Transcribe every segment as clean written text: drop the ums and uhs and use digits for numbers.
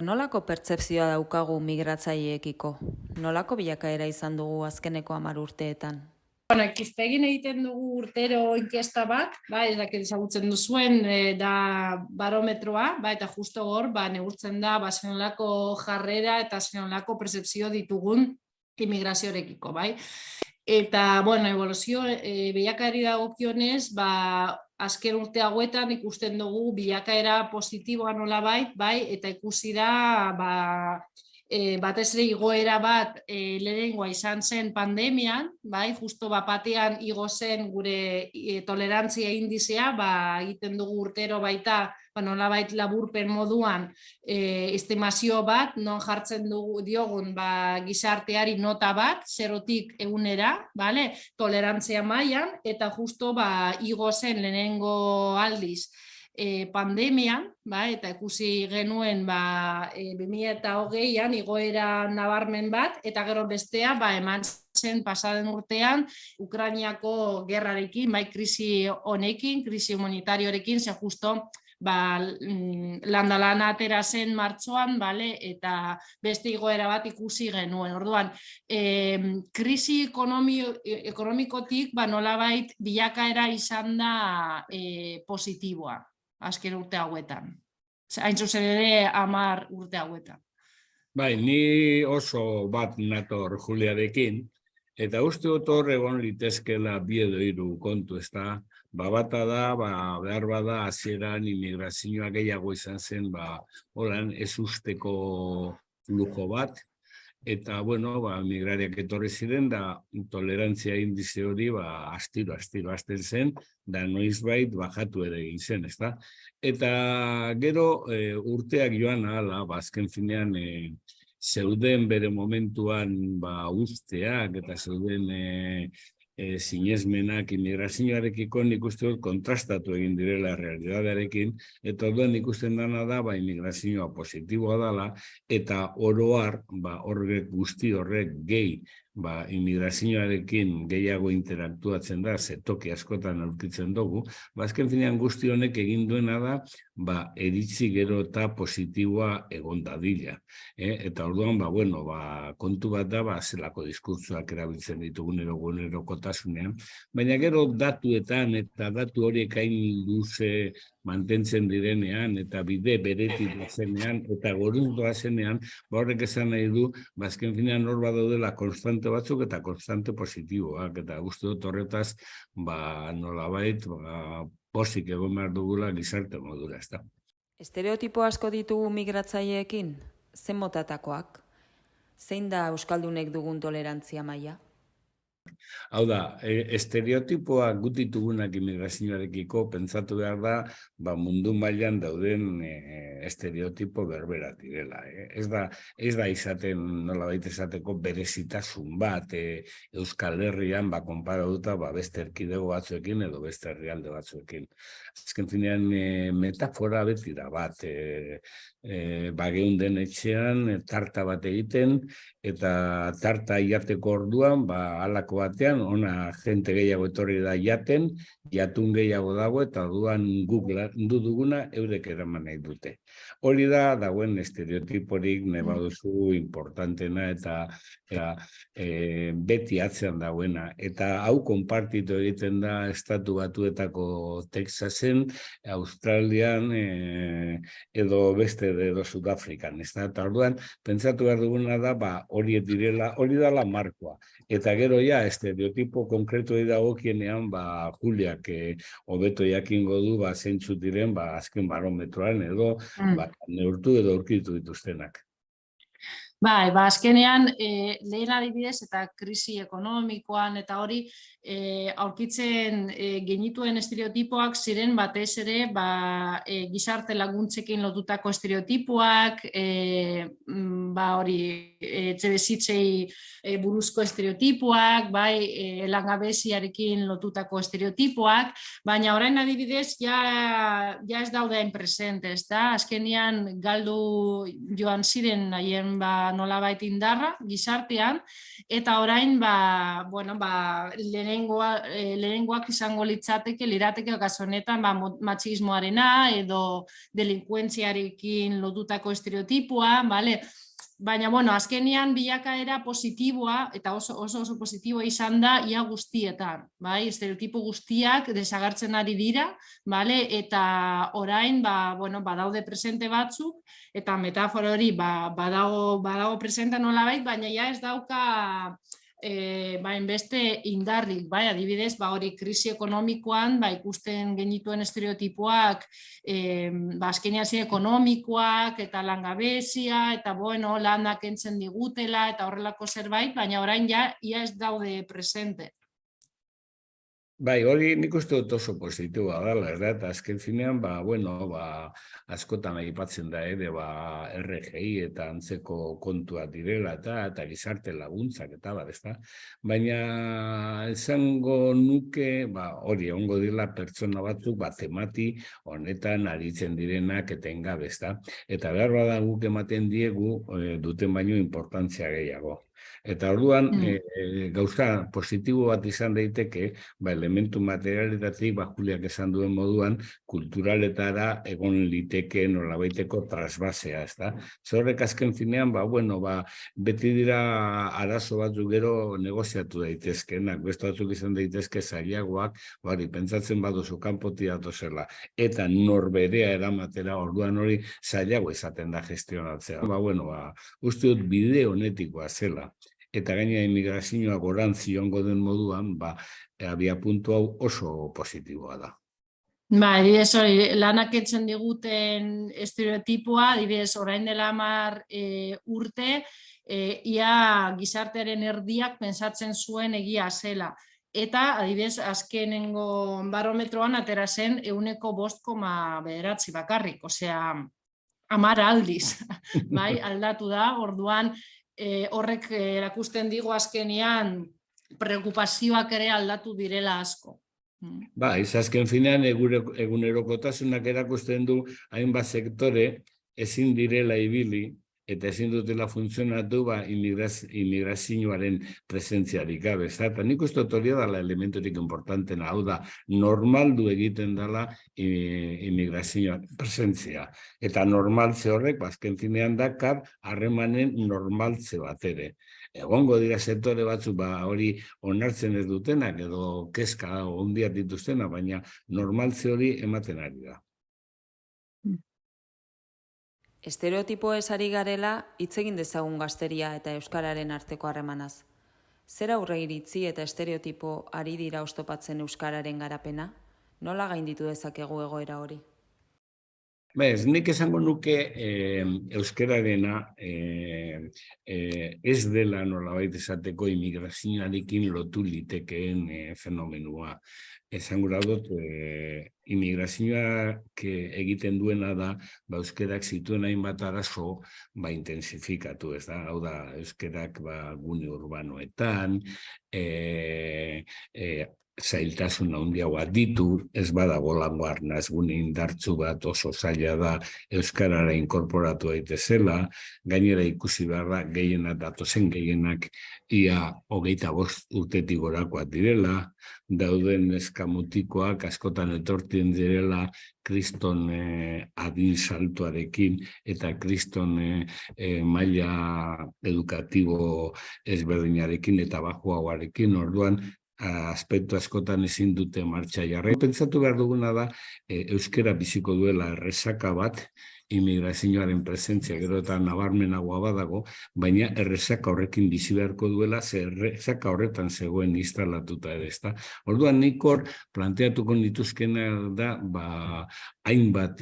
nolako pertzepzioa daukagu migratzaileekiko? Nolako bilakaera izan dugu azkeneko 10 urteetan? Bueno, Ikizpegin egiten dugu urtero inkesta bat, ez dakit ezagutzen duzuen, da barometroa, eta justo hor, neurtzen da, zenolako jarrera eta zenolako pertzepzio ditugun immigrazioarekiko, bai? Eta, bueno, evoluzio bilakaeri dagokionez, azken urte hauetan ikusten dugu bilakaera positiboa nolabait, eta ikusi da, batez ere igoera bat lehenengoa izan zen pandemian, justo batean igo zen gure tolerantzia indizea, egiten dugu urtero baita nolabait laburpen moduan estimazio bat, non jartzen diogun gizarteari nota bat, 0tik 100, tolerantzia mailan, eta justo igo zen lehenengo aldiz pandemian, eta ikusi genuen 2020an igoera nabarmen bat, eta gero bestea eman zen pasaden urtean Ukrainiako gerrarekin, krisi honekin, krisi humanitarioarekin, ze justo landalana atera zen martxoan, eta beste igoera bat ikusi genuen. Orduan, krisi ekonomikotik nolabait bilakaera izan da positiboa azken urte hauetan. Hain zuzen ere 10 urte hauetan. Bai, ni oso bat nator Juliarekin, eta uste dut hor egon litezkela 2 edo 3 kontu, ezta? Bata da, behar bada hasieran immigrazioa gehiago izan zen, holan ez usteko flujo bat, eta, bueno, migrariak etorri ziren, da tolerantzia indize hori, astiro hasten zen, da noizbait bajatu ere egin zen, ezta? Eta gero urteak joan ahala, azken finean, zeuden bere momentuan usteak, eta zeuden sinesmenak immigrazioarekiko nik uste dut kontrastatu egin direla realitatearekin, eta orduan ikusten dana da immigrazioa positiboa dela, eta oroar horrek guzti horrek gehi immigrazioarekin gehiago interaktuatzen da, toki askotan aurkitzen dugu, azken finean guzti honek egin duena da, eritzi gero eta positiboa egon dadila. Eta orduan, kontu bat da, zelako diskurtsoak erabiltzen ditugun erokontasunean, baina gero datuetan eta datu horiek hain luze mantentzen direnean, eta bide beretik zenean, eta goruz doazenean, horrek esan nahi du, azken finean hor badaudela konstante batzuk eta konstante positiboak, eta uste dut horretaz, nolabait, pozik egon behar dugula gizarte modura, ez da. Estereotipo asko ditugu migratzaileekin? Zen motatakoak? Zein da euskaldunek dugun tolerantzia maila? Hau da, estereotipoak gutitugunak immigrazioarekiko pentsatu behar da, mundu mailan dauden estereotipo berberak direla. Ez da izaten, nolabait esateko berezitasun bat, Euskal Herrian, konparatuta beste erkidego batzuekin edo beste herrialde batzuekin. Azken finean, metafora beti da bat, geunden etxean, tarta bat egiten, eta tarta jateko orduan, halako batean, ona jente gehiago etorri da jaten, jatun gehiago dago, eta orduan guk landu duguna eurek eraman nahi dute. Hori da, dagoen estereotiporik nebaduzu importantena eta beti atzean dagoena. Eta hau konpartitu egiten da Estatu Batuetako Texasen, Australian edo beste edo Sudafrikan. Eta orduan, pentsatu behar duguna da, hori dela markoa. Eta gero estereotipo konkretu dagokienean, Juliak hobeto jakingo du zeintzuk diren azken barometroan edo neurtu edo aurkitu dituztenak. Azkenean, lehen adibidez eta krisi ekonomikoan eta hori aurkitzen genituen estereotipoak ziren batez ere gizarte laguntzekin lotutako estereotipoak, hori etxebizitzei buruzko estereotipoak, langabeziarekin lotutako estereotipoak, baina orain adibidez ja ez daude hain presente, ezta? Azkenean galdu joan ziren haien nolabait indarra gizartean, eta orain lehenengoak izango lirateke kasu honetan matxismoarena edo delinkuentziarekin lotutako estereotipoa, bale? Baina, azkenean bilakaera positiboa, eta oso positiboa izan da ia guztietan, bai? Estereotipo guztiak desagertzen ari dira, bale? Eta orain, badaude presente batzuk, eta metafora hori badago presente nolabait, baina ja ez dauka beste indarrik, bai, adibidez, hori krisi ekonomikoan, ikusten genituen estereotipoak, azkenean ziren ekonomikoak, eta langabezia, eta lanak kentzen digutela, eta horrelako zerbait, baina orain ja, ia ez daude presente. Bai, hori nik uste dut oso positiboa dela, ez da, eta azken finean, askotan aipatzen da ere, RGI eta antzeko kontua direla, eta gizarte laguntzak, eta ez da, baina esango nuke, hori, ongo dira pertsona batzuk, temati honetan aritzen direnak etengabe, ez da, eta behar bada guk ematen diegu duten baino importantzia gehiago. Eta orduan, gauza positibo bat izan daiteke, elementu materialetatik, Juliak esan duen moduan, kulturaletara egon liteke nolabaiteko trasbasea, ez da? Zorrek azken finean, beti dira arazo batzuk gero negoziatu daitezkenak, beste batzuk izan daitezke zailagoak, pentsatzen baduzu kanpotik datozela, eta norberea eramatera orduan hori zailago izaten da gestionatzea. Uste dut bide honetikoa zela. Eta gainera immigrazioa gorantz joango den moduan, abiapuntu hau oso positiboa da. Adibidez, lanak kentzen diguten estereotipoa, adibidez, orain dela 10 urte, ia gizartearen erdiak pentsatzen zuen egia zela. Eta, adibidez, azkenengo barometroan atera zen 5,9 bakarrik, osea, 10 aldiz, aldatu da, orduan, horrek erakusten digu azkenean preokupazioak ere aldatu direla asko. Azken finean egunerokotasunak erakusten du hainbat sektore ezin direla ibili eta ezin dutela funtzionatu immigrazioaren presentziarik gabe. Eta nik uste dut hori dela elementurik importantena, hau da, normaldu egiten dela immigrazioaren presentzia. Eta normaltze horrek, azken finean dakar, harremanen normaltze bat ere. Egongo dira sektore batzuk hori onartzen ez dutenak edo kezka ondiak dituztenak, baina normaltze hori ematen ari da. Estereotipoez ari garela, hitz egin dezagun gazteria eta euskararen arteko harremanaz. Zer aurre iritzi eta estereotipo ari dira oztopatzen euskararen garapena? Nola gainditu dezakegu egoera hori? Nik esango nuke euskararena ez dela nolabait esateko immigrazioarekin lotu litekeen fenomenua. Esango dut, immigrazioak egiten duena da, euskarak zituen hainbat arazo intensifikatu, ez da? Hau da, euskarak gune urbanoetan, zailtasun handiagoa ditu, ez badago lango arnaz gune indartzu bat oso zaila da euskarara inkorporatu daitezela, gainera ikusi beharra gehienak datozen gehienak ia 25 urtetik gorakoak direla, dauden eskamutikoak askotan etortzen direla kriston adin saltuarekin eta kriston maila edukatibo ezberdinarekin eta bajuagoarekin, orduan aspektu askotan ezin dute martxa jarri. Pentsatu behar duguna da, euskara biziko duela erresaka bat, immigrazioaren presentzia gero eta nabarmenagoa badago, baina erresaka horrekin bizi beharko duela, ze erresaka horretan zegoen instalatuta ere, ezta. Orduan nik hor planteatuko nituzkena da, hainbat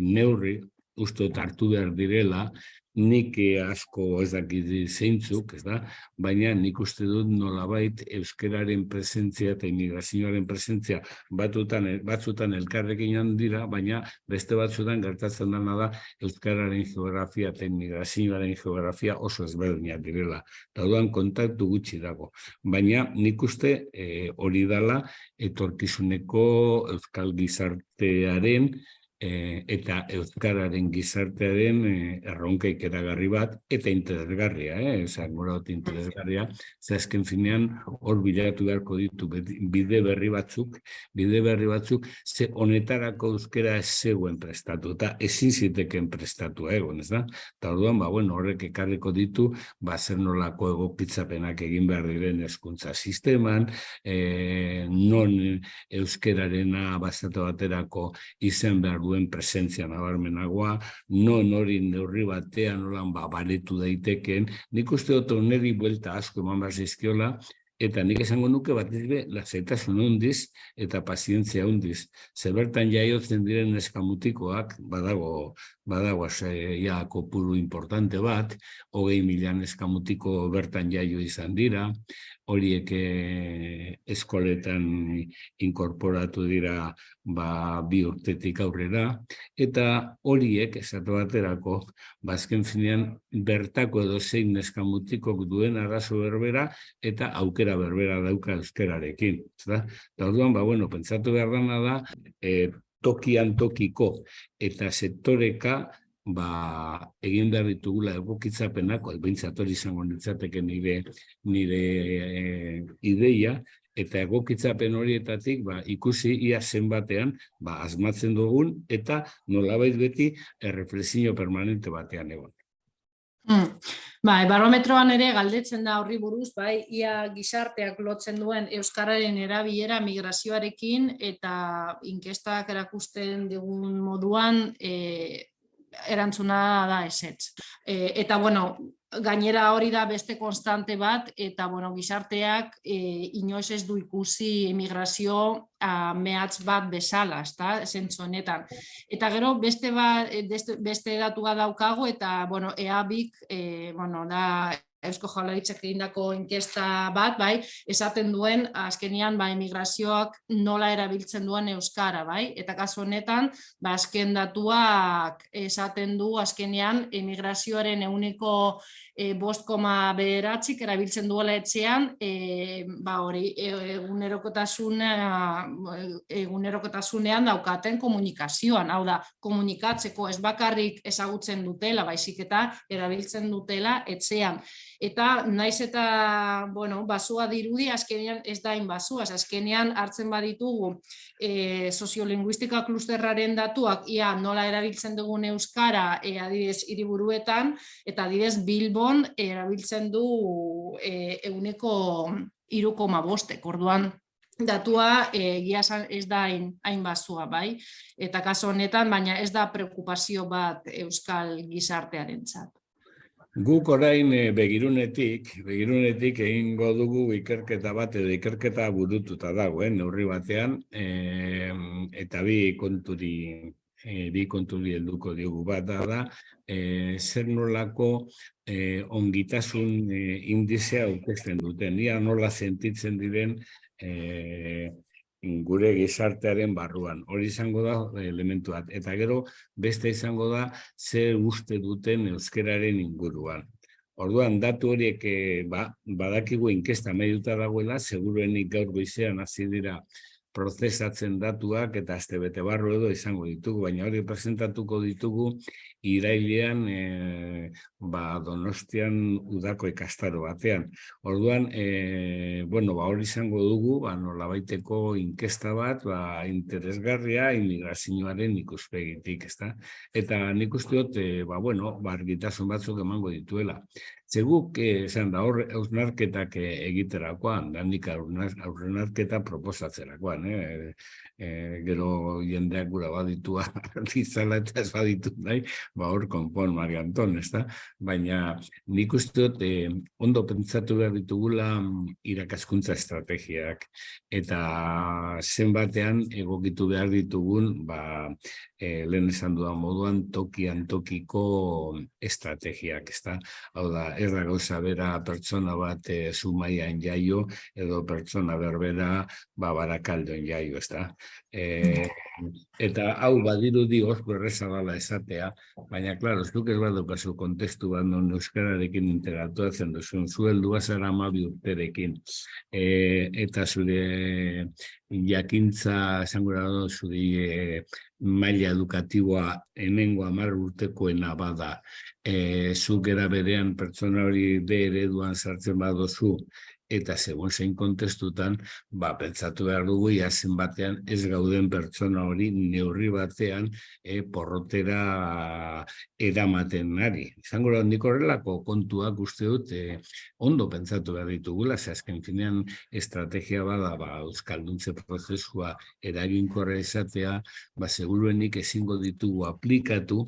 neurri uste hartu behar direla, nik asko ez dakit zeintzuk, ez da, baina nik uste dut nolabait euskararen presentzia eta immigrazioaren presentzia batzutan elkarrekin handira, baina beste batzutan gertatzen dena da euskararen geografia eta immigrazioaren geografia oso ezberdinak direla. Orduan kontaktu gutxi dago. Baina nik uste hori dela etorkizuneko euskal gizartearen eta euskararen gizartearen erronka ikeragarri bat, eta interesgarria, esango dut interesgarria, ze azken finean hor bilatu beharko ditu bide berri batzuk, ze honetarako euskara ez zegoen prestatu, eta ezin ziteken prestatu egon, ez da? Eta orduan, horrek ekarriko ditu, zer nolako egokitzapenak egin behar diren hezkuntza sisteman, non euskararena basatu baterako izan behar duen presentzia nabarmenagoa, non hori neurri batean nolan baretu daiteken, nik uste dut oneri buelta asko eman behar zaizkiola, eta nik esango nuke bat ere lasaitasun handiz eta pazientzia handiz. Ze bertan jaiotzen diren neskamutikoak, badago kopuru importante bat, 20.000 neskamutiko bertan jaio izan dira, horiek eskoletan inkorporatu dira 2 urtetik aurrera, eta horiek, esatu baterako, azken finean bertako edozein neskamutikok duen arazo berbera eta aukera berbera dauka euskararekin. Eta orduan, pentsatu behar dana da, tokian tokiko eta sektoreka egin behar ditugula egokitzapenak, behintzat hori izango nintzateke nire ideia, eta egokitzapen horietatik ikusi ia zenbatean asmatzen dugun eta nolabait beti erreflexio permanente batean egon. Barometroan ere galdetzen da horri buruz, ia gizarteak lotzen duen euskararen erabilera migrazioarekin eta inkestak erakusten digun moduan erantzuna da ezetz. Eta, gainera hori da beste konstante bat, eta gizarteak inoiz ez du ikusi emigrazio mehatz bat bezala, zentzu honetan. Eta gero beste datua daukagu, eta EABik da Eusko Jaurlaritzak egindako inkesta bat, esaten duen azkenean emigrazioak nola erabiltzen duen euskara, eta kasu honetan azken datuak esaten du azkenean emigrazioaren 5,9 erabiltzen duela etxean, hori egunerokotasunean daukaten komunikazioan, hau da, komunikatzeko ez bakarrik ezagutzen dutela, baizik eta erabiltzen dutela etxean. Eta naiz eta basua dirudi, azkenean ez da basua, azkenean hartzen baditugu soziolinguistika klusterraren datuak ia nola erabiltzen dugun euskara adibidez hiriburuetan, eta adibidez Bilbon erabiltzen du 3,5, orduan datua egia ez da hain basua, eta kasu honetan, baina ez da preokupazio bat euskal gizartearentzat. Guk orain begirunetik egingo dugu ikerketa bat edo ikerketa burututa dagoen neurri batean, eta bi konturi helduko diogu bat da, zer nolako ongitasun indizea aurkezten duten, ia nola sentitzen diren gure gizartearen barruan. Hori izango da elementu bat. Eta gero beste izango da zer uste duten euskararen inguruan. Orduan, datu horiek badakigu inkesta medituta dagoela, seguruenik gaur goizean hasi dira prozesatzen datuak eta astebete barru edo izango ditugu, baina hori presentatuko ditugu irailean Donostian udako ikastaro batean. Orduan, hori izango dugu, nolabaiteko inkesta bat, interesgarria imigrazioaren ikuspegitik, ezta? Eta nik uste dut, argitasun batzuk emango dituela. Zeguk, esan da, hausnarketak egiterakoan, da nik hausnarketa proposatzerakoan, gero jendeak gura baditua dizala eta ez baditu nahi, hor konpon Mari Anton, ezta? Baina nik uste dut ondo pentsatu behar ditugula irakaskuntza estrategiak eta zenbatean egokitu behar ditugun lehen esan dudan moduan tokian tokiko estrategiak, ezta? Hau da, ez da gauza bera pertsona bat Zumaian jaio edo pertsona berbera Barakaldoen jaio, ezta? Eta hau badirudi oso erreza dela esatea, baina, klaro, zuk ez badukazu kontestu bat non euskararekin interatuatzen duzun, zueldua zara 12 urterekin, eta zure jakintza esango da zuri maila edukatiboa hemengo 10 urtekoena bada, zuk era berean pertsona hori D ereduan sartzen badozu, eta segun zein kontestutan, pentsatu behar dugu jazen batean ez gauden pertsona hori neurri batean porrotera eramaten ari. Izango da hondik horrelako kontuak uste dut ondo pentsatu behar ditugula, azken finean estrategia bada euskalduntze prozesua eraginkorra izatea, seguruenik ezingo ditugu aplikatu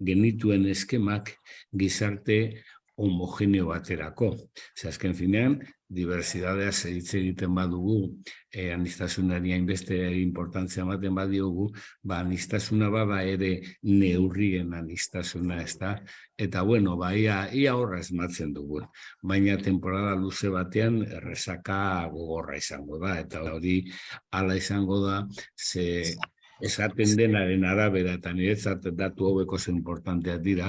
genituen eskemak gizarte homogeneo baterako. Azken finean, diversidadea hitz egiten badugu, aniztasunari hainbeste inportantzia ematen badiogu, aniztasuna bada ere neurrien aniztasuna, ez da? Eta bueno, ia horra esmatzen dugu. Baina temporada luze batean errezaka gogorra izango da, eta hori hala izango da, ze esaten denaren arabera, eta niretzat datu hauek oso importanteak dira,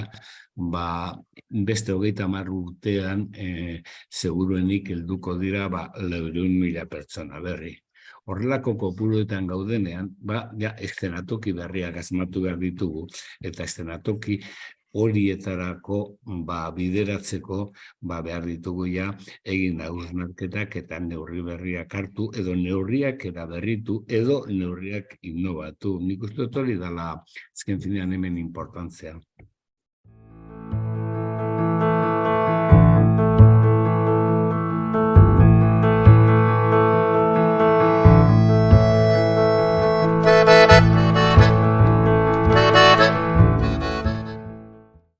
beste 30 urtean seguruenik helduko dira 100.000 pertsona berri. Horrelako kopuruetan gaudenean, eszenatoki berriak asmatu behar ditugu, eta eszenatoki horietarako bideratzeko behar ditugu egin hausnarketak eta neurri berriak hartu, edo neurriak eraberritu, edo neurriak innovatu. Nik uste dut hori dela azken finean hemen importantzia.